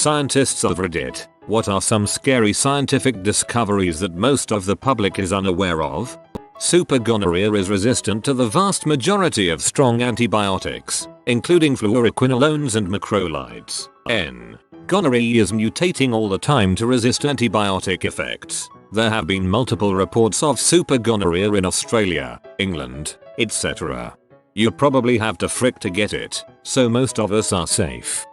Scientists of Reddit, what are some scary scientific discoveries that most of the public is unaware of? Supergonorrhea is resistant to the vast majority of strong antibiotics, including fluoroquinolones and macrolides. Gonorrhea is mutating all the time to resist antibiotic effects. There have been multiple reports of supergonorrhea in Australia, England, etc. You probably have to frick to get it, so most of us are safe.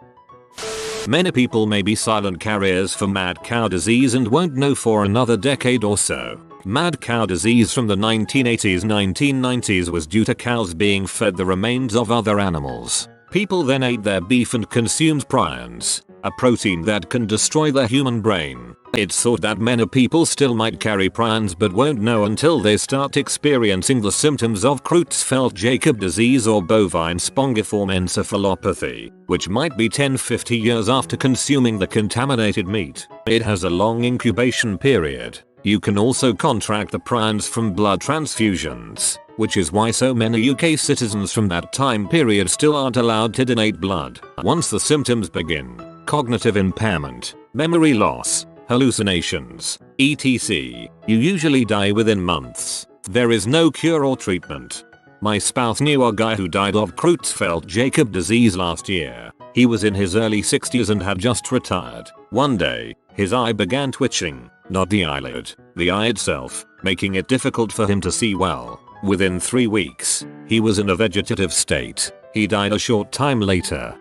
Many people may be silent carriers for mad cow disease and won't know for another decade or so. Mad cow disease from the 1980s-1990s was due to cows being fed the remains of other animals. People then ate their beef and consumed prions, a protein that can destroy the human brain. It's thought that many people still might carry prions but won't know until they start experiencing the symptoms of Creutzfeldt-Jakob disease or bovine spongiform encephalopathy, which might be 10-50 years after consuming the contaminated meat. It has a long incubation period. You can also contract the prions from blood transfusions, which is why so many UK citizens from that time period still aren't allowed to donate blood. Once the symptoms begin, cognitive impairment, memory loss, hallucinations, etc., you usually die within months. There is no cure or treatment. My spouse knew a guy who died of Creutzfeldt-Jakob disease last year. He was in his early 60s and had just retired. One day, his eye began twitching, not the eyelid, the eye itself, making it difficult for him to see well. Within 3 weeks, he was in a vegetative state. He died a short time later.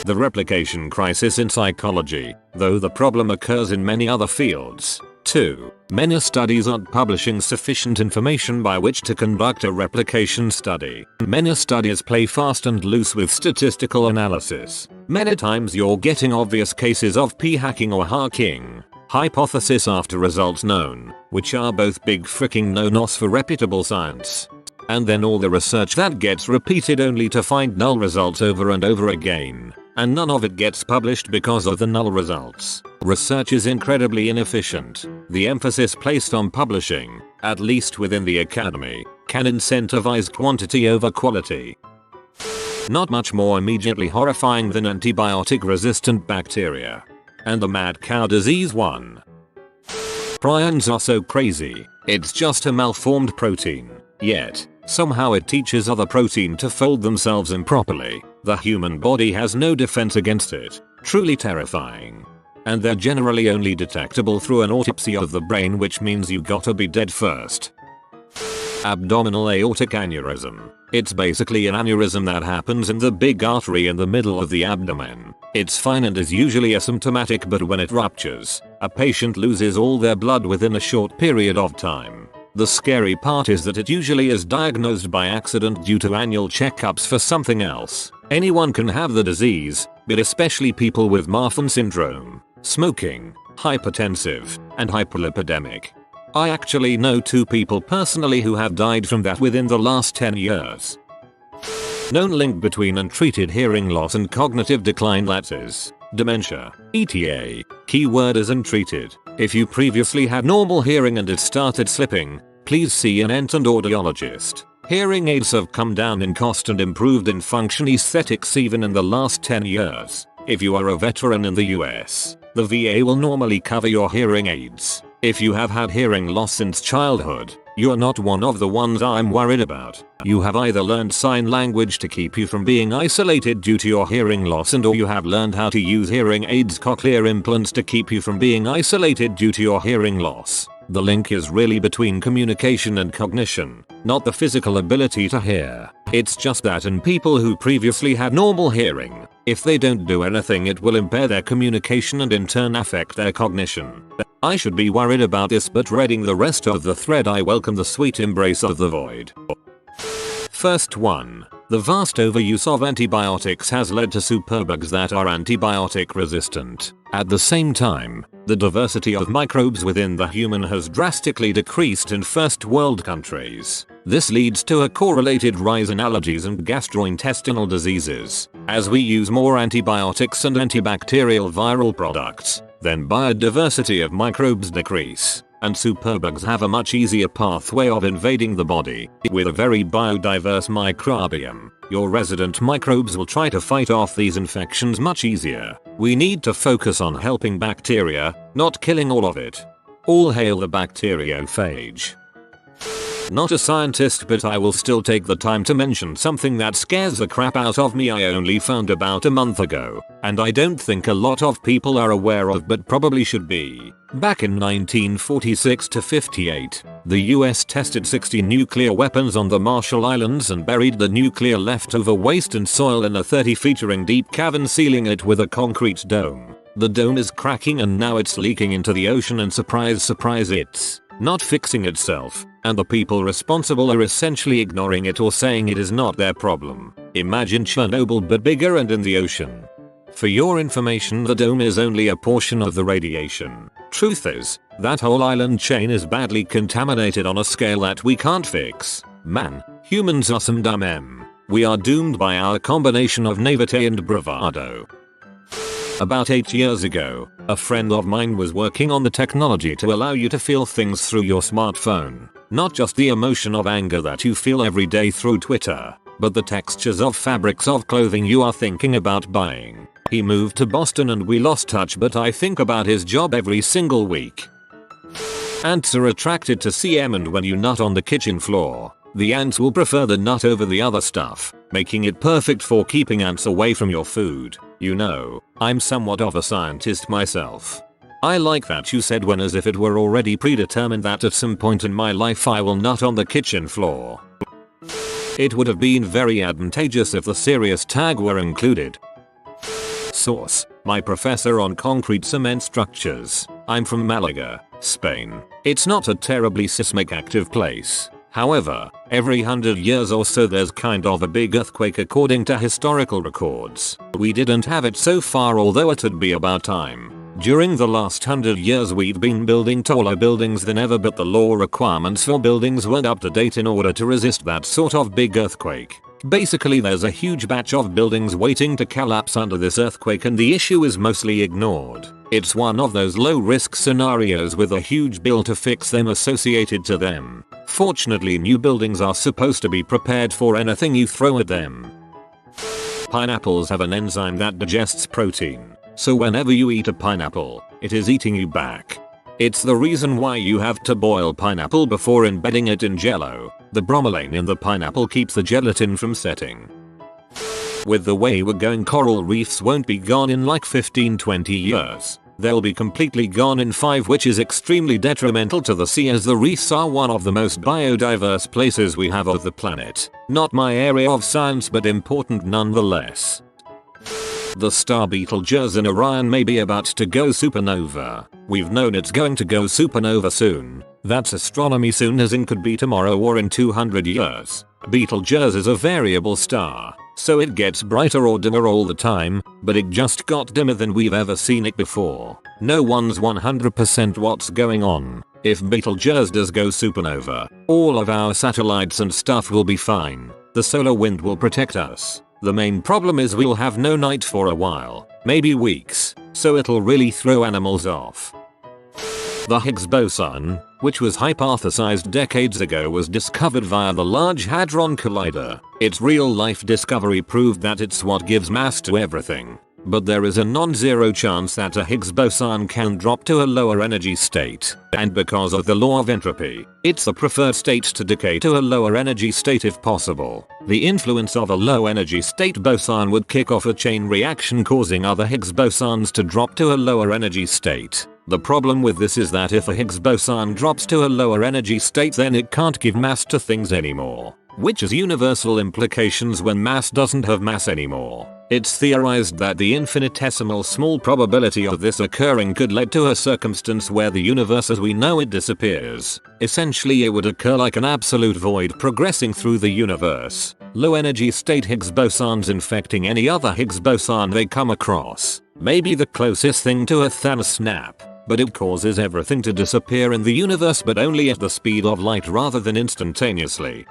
The replication crisis in psychology, though the problem occurs in many other fields, too. Many studies aren't publishing sufficient information by which to conduct a replication study. Many studies play fast and loose with statistical analysis. Many times you're getting obvious cases of p-hacking or hacking. Hypothesis after results known, which are both big freaking no-nos for reputable science. And then all the research that gets repeated only to find null results over and over again. And none of it gets published because of the null results. Research is incredibly inefficient. The emphasis placed on publishing, at least within the academy, can incentivize quantity over quality. Not much more immediately horrifying than antibiotic-resistant bacteria. And the mad cow disease one. Prions are so crazy, it's just a malformed protein. Yet, somehow it teaches other protein to fold themselves improperly. The human body has no defense against it. Truly terrifying. And they're generally only detectable through an autopsy of the brain, which means you gotta be dead first. Abdominal aortic aneurysm. It's basically an aneurysm that happens in the big artery in the middle of the abdomen. It's fine and is usually asymptomatic, but when it ruptures, a patient loses all their blood within a short period of time. The scary part is that it usually is diagnosed by accident due to annual checkups for something else. Anyone can have the disease, but especially people with Marfan syndrome, smoking, hypertensive, and hyperlipidemic. I actually know 2 people personally who have died from that within the last 10 years. Known link between untreated hearing loss and cognitive decline, that is, dementia, ETA. Keyword is untreated. If you previously had normal hearing and it started slipping, please see an entourage audiologist. Hearing aids have come down in cost and improved in function aesthetics even in the last 10 years. If you are a veteran in the US, the VA will normally cover your hearing aids. If you have had hearing loss since childhood, you're not one of the ones I'm worried about. You have either learned sign language to keep you from being isolated due to your hearing loss, or you have learned how to use hearing aids, cochlear implants, to keep you from being isolated due to your hearing loss. The link is really between communication and cognition, not the physical ability to hear. It's just that in people who previously had normal hearing, if they don't do anything, it will impair their communication and in turn affect their cognition. I should be worried about this, but reading the rest of the thread, I welcome the sweet embrace of the void. First one. The vast overuse of antibiotics has led to superbugs that are antibiotic resistant. At the same time, the diversity of microbes within the human has drastically decreased in first world countries. This leads to a correlated rise in allergies and gastrointestinal diseases. As we use more antibiotics and antibacterial viral products, then biodiversity of microbes decrease. and superbugs have a much easier pathway of invading the body. With a very biodiverse microbiome, your resident microbes will try to fight off these infections much easier. We need to focus on helping bacteria, not killing all of it. All hail the bacteriophage. Not a scientist, but I will still take the time to mention something that scares the crap out of me. I only found about a month ago, and I don't think a lot of people are aware of, but probably should be. Back in 1946 to 58, the US tested 60 nuclear weapons on the Marshall Islands and buried the nuclear leftover waste and soil in a 30-feet deep cavern, sealing it with a concrete dome. The dome is cracking and now it's leaking into the ocean, and surprise surprise, it's not fixing itself, and the people responsible are essentially ignoring it or saying it is not their problem. Imagine Chernobyl but bigger and in the ocean. For your information, the dome is only a portion of the radiation. Truth is, that whole island chain is badly contaminated on a scale that we can't fix. Man, humans are some dumb M. We are doomed by our combination of naivete and bravado. About 8 years ago, a friend of mine was working on the technology to allow you to feel things through your smartphone. Not just the emotion of anger that you feel every day through Twitter, but the textures of fabrics of clothing you are thinking about buying. He moved to Boston and we lost touch, but I think about his job every single week. Ants are attracted to CM, and when you nut on the kitchen floor, the ants will prefer the nut over the other stuff, making it perfect for keeping ants away from your food. You know, I'm somewhat of a scientist myself. I like that you said when, as if it were already predetermined that at some point in my life I will nut on the kitchen floor. It would have been very advantageous if the serious tag were included. Source: my professor on concrete cement structures. I'm from Malaga, Spain. It's not a terribly seismic active place. However, every 100 years or so there's kind of a big earthquake according to historical records. We didn't have it so far, although it'd be about time. During the last 100 years we've been building taller buildings than ever, but the law requirements for buildings weren't up to date in order to resist that sort of big earthquake. Basically, there's a huge batch of buildings waiting to collapse under this earthquake, and the issue is mostly ignored. It's one of those low-risk scenarios with a huge bill to fix them associated to them. Fortunately, new buildings are supposed to be prepared for anything you throw at them. Pineapples have an enzyme that digests protein, so whenever you eat a pineapple, it is eating you back. It's the reason why you have to boil pineapple before embedding it in jello. The bromelain in the pineapple keeps the gelatin from setting. With the way we're going, coral reefs won't be gone in like 15-20 years. They'll be completely gone in 5, which is extremely detrimental to the sea, as the reefs are one of the most biodiverse places we have of the planet. Not my area of science, but important nonetheless. The star Betelgeuse in Orion may be about to go supernova. We've known it's going to go supernova soon. That's astronomy soon, as in could be tomorrow or in 200 years. Betelgeuse is a variable star, so it gets brighter or dimmer all the time, but it just got dimmer than we've ever seen it before. No one's 100% what's going on. If Betelgeuse does go supernova, all of our satellites and stuff will be fine. The solar wind will protect us. The main problem is we'll have no night for a while, maybe weeks, so it'll really throw animals off. The Higgs boson, which was hypothesized decades ago, was discovered via the Large Hadron Collider. Its real-life discovery proved that it's what gives mass to everything. But there is a non-zero chance that a Higgs boson can drop to a lower energy state, and because of the law of entropy, it's the preferred state to decay to a lower energy state if possible. The influence of a low energy state boson would kick off a chain reaction, causing other Higgs bosons to drop to a lower energy state. The problem with this is that if a Higgs boson drops to a lower energy state, then it can't give mass to things anymore, which has universal implications when mass doesn't have mass anymore. It's theorized that the infinitesimal small probability of this occurring could lead to a circumstance where the universe as we know it disappears. Essentially, it would occur like an absolute void progressing through the universe. Low energy state Higgs bosons infecting any other Higgs boson they come across. Maybe the closest thing to a Thanos snap, but it causes everything to disappear in the universe, but only at the speed of light rather than instantaneously.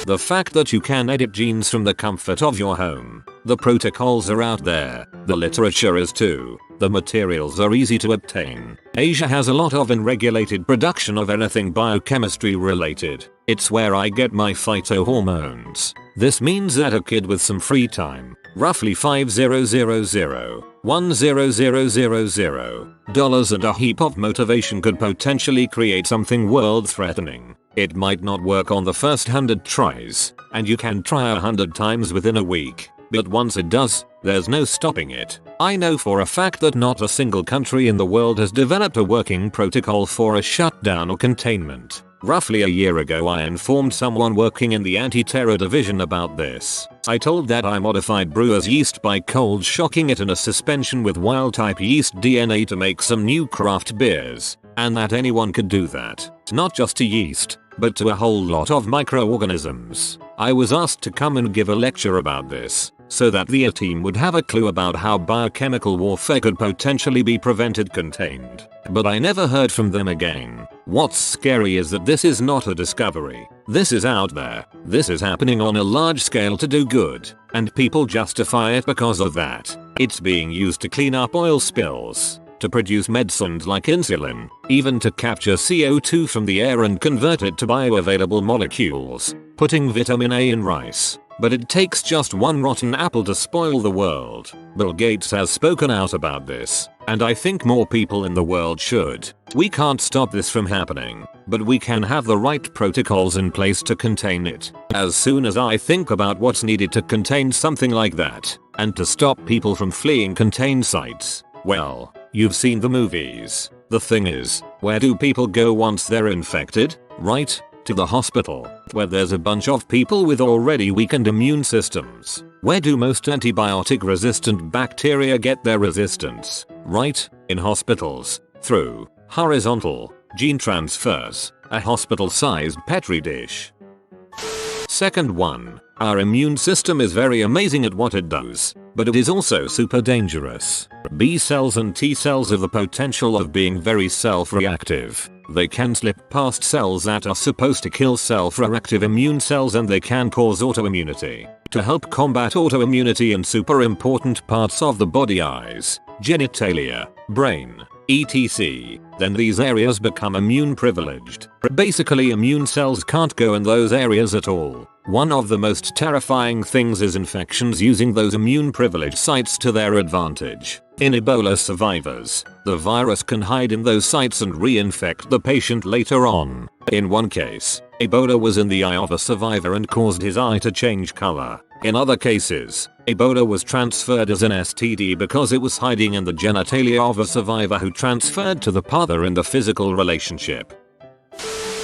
The fact that you can edit genes from the comfort of your home. The protocols are out there. The literature is too. The materials are easy to obtain. Asia has a lot of unregulated production of anything biochemistry related. It's where I get my phytohormones. This means that a kid with some free time, roughly $5,000,000 and a heap of motivation could potentially create something world threatening. It might not work on the first 100 tries, and you can try 100 times within a week, but once it does, there's no stopping it. I know for a fact that not a single country in the world has developed a working protocol for a shutdown or containment. Roughly a year ago I informed someone working in the anti-terror division about this. I told that I modified brewer's yeast by cold shocking it in a suspension with wild-type yeast DNA to make some new craft beers, and that anyone could do that. Not just to yeast, but to a whole lot of microorganisms. I was asked to come and give a lecture about this, so that the team would have a clue about how biochemical warfare could potentially be prevented contained. But I never heard from them again. What's scary is that this is not a discovery. This is out there. This is happening on a large scale to do good, and people justify it because of that. It's being used to clean up oil spills, to produce medicines like insulin, even to capture CO2 from the air and convert it to bioavailable molecules, putting vitamin A in rice. But it takes just one rotten apple to spoil the world. Bill Gates has spoken out about this, and I think more people in the world should. We can't stop this from happening, but we can have the right protocols in place to contain it. As soon as I think about what's needed to contain something like that, and to stop people from fleeing contained sites, well, you've seen the movies. The thing is, where do people go once they're infected? Right? To the hospital, where there's a bunch of people with already weakened immune systems. Where do most antibiotic resistant bacteria get their resistance? Right? In hospitals, through horizontal gene transfers, a hospital-sized petri dish. Second one, our immune system is very amazing at what it does, but it is also super dangerous. B cells and T cells have the potential of being very self-reactive. They can slip past cells that are supposed to kill self-reactive immune cells, and they can cause autoimmunity. To help combat autoimmunity in super important parts of the body, eyes, genitalia, brain, etc., then these areas become immune privileged. Basically, immune cells can't go in those areas at all. One of the most terrifying things is infections using those immune privileged sites to their advantage. In Ebola survivors, the virus can hide in those sites and reinfect the patient later on. In one case, Ebola was in the eye of a survivor and caused his eye to change color. In other cases, Ebola was transferred as an STD because it was hiding in the genitalia of a survivor who transferred to the partner in the physical relationship.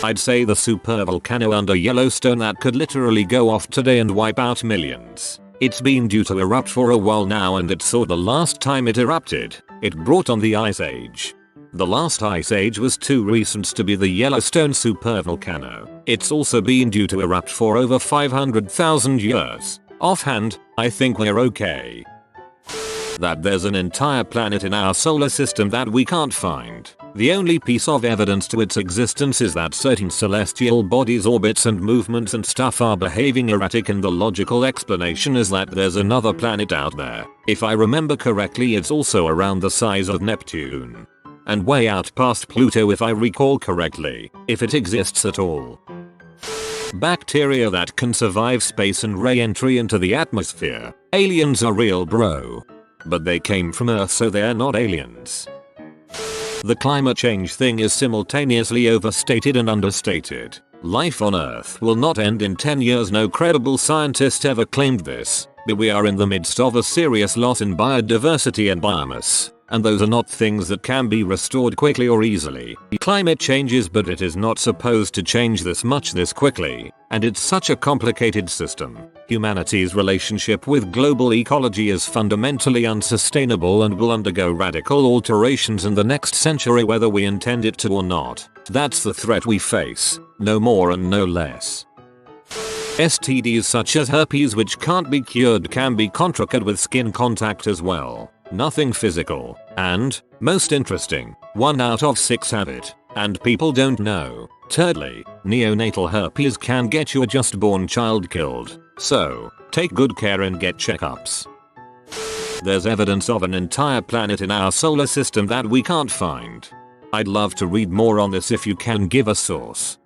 I'd say the supervolcano under Yellowstone that could literally go off today and wipe out millions. It's been due to erupt for a while now, and it saw the last time it erupted, it brought on the Ice Age. The last Ice Age was too recent to be the Yellowstone supervolcano. It's also been due to erupt for over 500,000 years. Offhand, I think we're okay. That there's an entire planet in our solar system that we can't find. The only piece of evidence to its existence is that certain celestial bodies' orbits and movements and stuff are behaving erratic, and the logical explanation is that there's another planet out there. If I remember correctly, it's also around the size of Neptune. And way out past Pluto if I recall correctly, if it exists at all. Bacteria that can survive space and re-entry into the atmosphere. Aliens are real, bro. But they came from Earth, so they're not aliens. The climate change thing is simultaneously overstated and understated. Life on Earth will not end in 10 years. No credible scientist ever claimed this, but we are in the midst of a serious loss in biodiversity and biomass. And those are not things that can be restored quickly or easily. Climate changes, but it is not supposed to change this much this quickly, and it's such a complicated system. Humanity's relationship with global ecology is fundamentally unsustainable and will undergo radical alterations in the next century whether we intend it to or not. That's the threat we face, no more and no less. STDs such as herpes, which can't be cured, can be contracted with skin contact as well. Nothing physical. And, most interesting, 1 out of 6 have it. and people don't know. Thirdly, neonatal herpes can get your just born child killed. So, take good care and get checkups. There's evidence of an entire planet in our solar system that we can't find. I'd love to read more on this if you can give a source.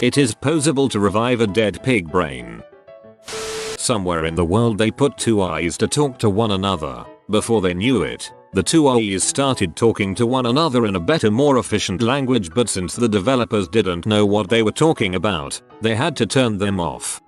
It is possible to revive a dead pig brain. Somewhere in the world they put two eyes to talk to one another. Before they knew it, the two eyes started talking to one another in a better, more efficient language, but since the developers didn't know what they were talking about, they had to turn them off.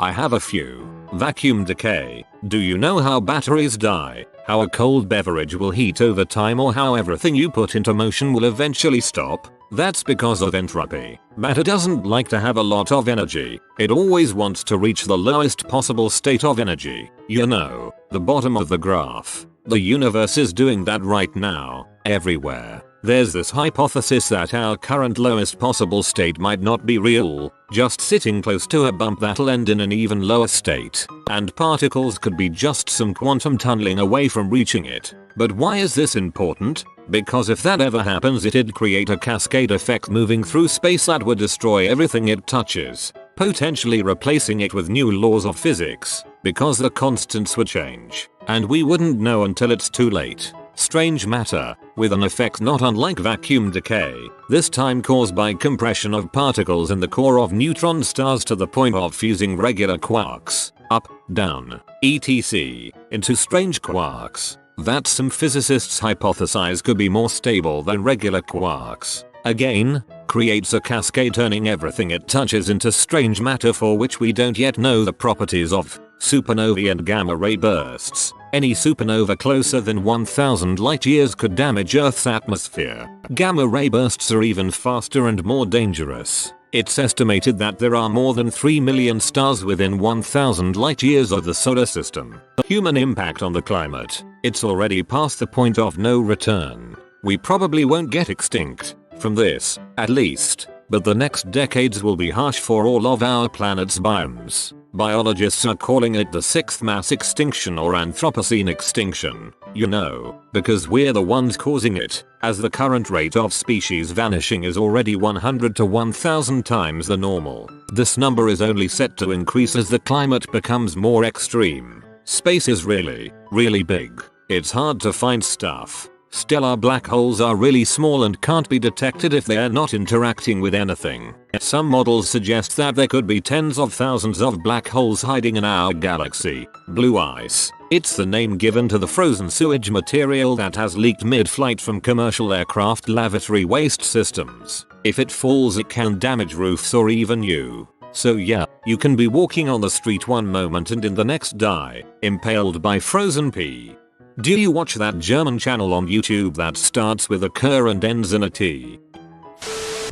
I have a few. Vacuum decay. Do you know how batteries die? How a cold beverage will heat over time, or how everything you put into motion will eventually stop? That's because of entropy. Matter doesn't like to have a lot of energy. It always wants to reach the lowest possible state of energy. You know, the bottom of the graph. The universe is doing that right now, everywhere. There's this hypothesis that our current lowest possible state might not be real, just sitting close to a bump that'll end in an even lower state, and particles could be just some quantum tunneling away from reaching it. But why is this important? Because if that ever happens, it'd create a cascade effect moving through space that would destroy everything it touches, potentially replacing it with new laws of physics, because the constants would change, and we wouldn't know until it's too late. Strange matter, with an effect not unlike vacuum decay, this time caused by compression of particles in the core of neutron stars to the point of fusing regular quarks, up, down, etc., into strange quarks that some physicists hypothesize could be more stable than regular quarks. Again, creates a cascade turning everything it touches into strange matter for which we don't yet know the properties of. Supernovae and gamma ray bursts. Any supernova closer than 1000 light years could damage Earth's atmosphere. Gamma ray bursts are even faster and more dangerous. It's estimated that there are more than 3 million stars within 1000 light years of the solar system. Human impact on the climate. It's already past the point of no return. We probably won't get extinct from this, at least, but the next decades will be harsh for all of our planet's biomes. Biologists are calling it the sixth mass extinction or Anthropocene extinction, you know, because we're the ones causing it, as the current rate of species vanishing is already 100 to 1000 times the normal. This number is only set to increase as the climate becomes more extreme. Space is really, really big. It's hard to find stuff. Stellar black holes are really small and can't be detected if they're not interacting with anything. Some models suggest that there could be tens of thousands of black holes hiding in our galaxy. Blue ice. It's the name given to the frozen sewage material that has leaked mid-flight from commercial aircraft lavatory waste systems. If it falls, it can damage roofs or even you. So yeah, you can be walking on the street one moment and in the next die, impaled by frozen pee. Do you watch that German channel on YouTube that starts with a K and ends in a T?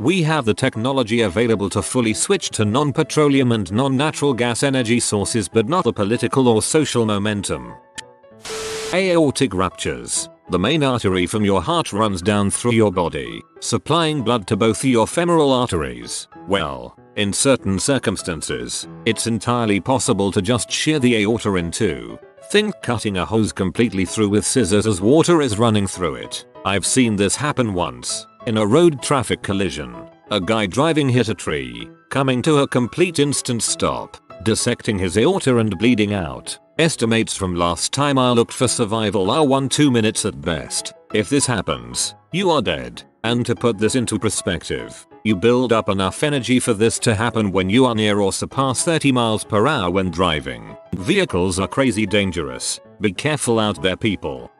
We have the technology available to fully switch to non-petroleum and non-natural gas energy sources, but not the political or social momentum. Aortic ruptures. The main artery from your heart runs down through your body, supplying blood to both your femoral arteries. Well, in certain circumstances, it's entirely possible to just shear the aorta in two. Think cutting a hose completely through with scissors as water is running through it. I've seen this happen once. In a road traffic collision, a guy driving hit a tree, coming to a complete instant stop, dissecting his aorta and bleeding out. Estimates from last time I looked for survival are 1-2 minutes at best. If this happens, you are dead. And to put this into perspective, you build up enough energy for this to happen when you are near or surpass 30 miles per hour when driving. Vehicles are crazy dangerous. Be careful out there, people.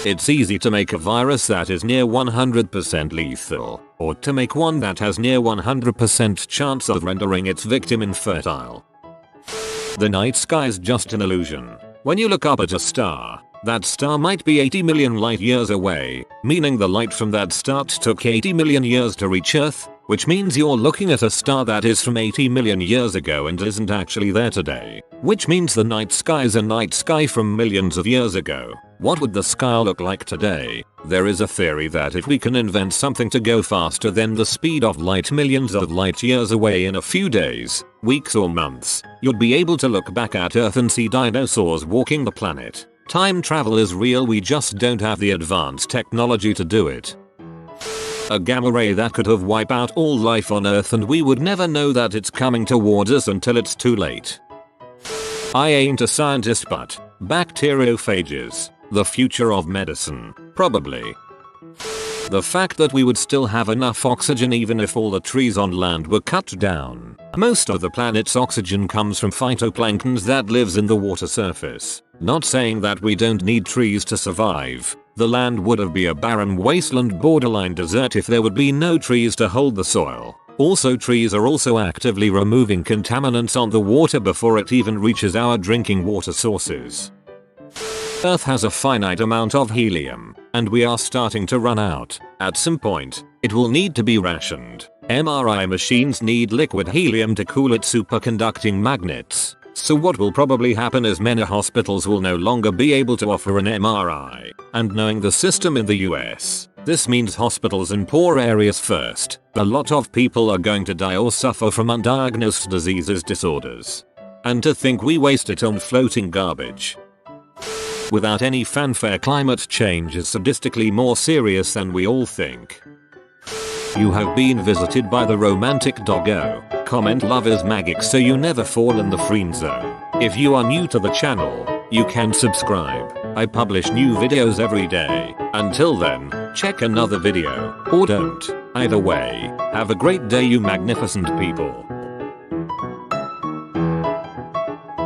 It's easy to make a virus that is near 100% lethal, or to make one that has near 100% chance of rendering its victim infertile. The night sky is just an illusion. When you look up at a star, that star might be 80 million light years away, meaning the light from that star took 80 million years to reach Earth, which means you're looking at a star that is from 80 million years ago and isn't actually there today. Which means the night sky is a night sky from millions of years ago. What would the sky look like today? There is a theory that if we can invent something to go faster than the speed of light millions of light years away in a few days, weeks or months, you'd be able to look back at Earth and see dinosaurs walking the planet. Time travel is real, we just don't have the advanced technology to do it. A gamma ray that could have wiped out all life on Earth, and we would never know that it's coming towards us until it's too late. I ain't a scientist, but bacteriophages, the future of medicine, probably. The fact that we would still have enough oxygen even if all the trees on land were cut down. Most of the planet's oxygen comes from phytoplanktons that lives in the water surface. Not saying that we don't need trees to survive. The land would be a barren wasteland, borderline desert, if there would be no trees to hold the soil. Also, trees are also actively removing contaminants on the water before it even reaches our drinking water sources. Earth has a finite amount of helium, and we are starting to run out. At some point, it will need to be rationed. MRI machines need liquid helium to cool its superconducting magnets. So what will probably happen is many hospitals will no longer be able to offer an MRI. And knowing the system in the US, this means hospitals in poor areas first. A lot of people are going to die or suffer from undiagnosed diseases, disorders. And to think we waste it on floating garbage. Without any fanfare, climate change is sadistically more serious than we all think. You have been visited by the romantic doggo. Comment love is magic so you never fall in the friend zone. If you are new to the channel, you can subscribe. I publish new videos every day. Until then, check another video, or don't. Either way, have a great day, you magnificent people.